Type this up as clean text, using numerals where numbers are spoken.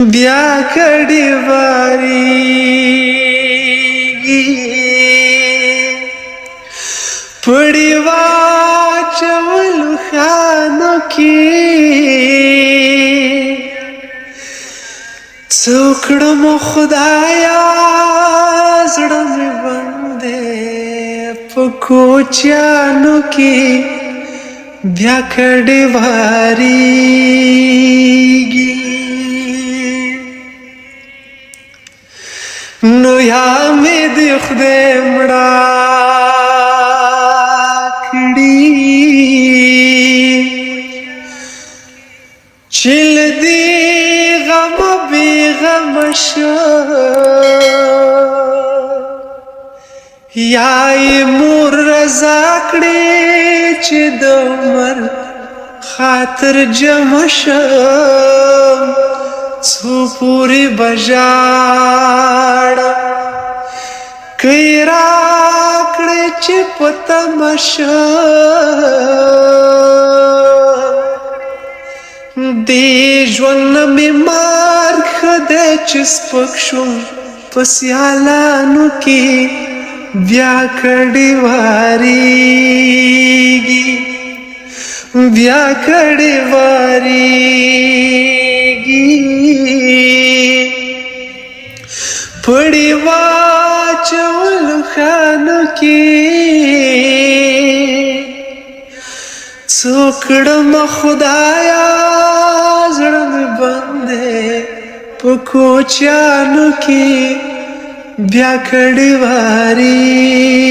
بیا کړي واريږي پړي واچول خانو کې څوکړم خدایا زړه مې بندې په کوچیانو کې بیا کړي واريږي نو یا مې د خدای مړه کړي چې له دې غمه بېغمه شه یا یې مور رضا کړې چې د عمر خاطر جمع شم څو پورې به ژاړم که یې راکړې چې په تمه شم دې ژوند نه مې مرګ ښه دی چې سپک شوم په سیالانو کې بیا کړي واريږي بیا کړي واريږي پړي واچول خانو کې څوکړم خدایا زړه مې بندې په کوچیانو کې بیا کړي واريږي